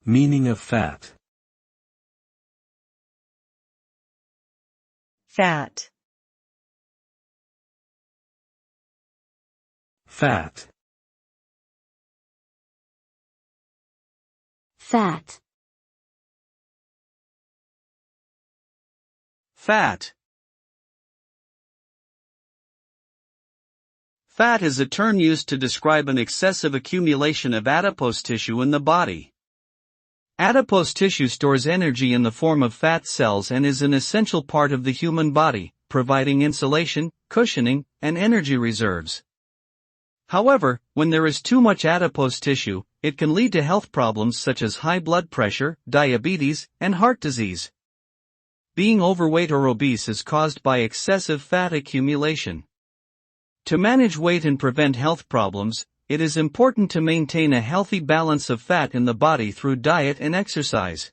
Meaning of fat. Fat. Fat. Fat. Fat. Fat is a term used to describe an excessive accumulation of adipose tissue in the body. Adipose tissue stores energy in the form of fat cells and is an essential part of the human body, providing insulation, cushioning, and energy reserves. However, when there is too much adipose tissue, it can lead to health problems such as high blood pressure, diabetes, and heart disease. Being overweight or obese is caused by excessive fat accumulation. To manage weight and prevent health problems, it is important to maintain a healthy balance of fat in the body through diet and exercise.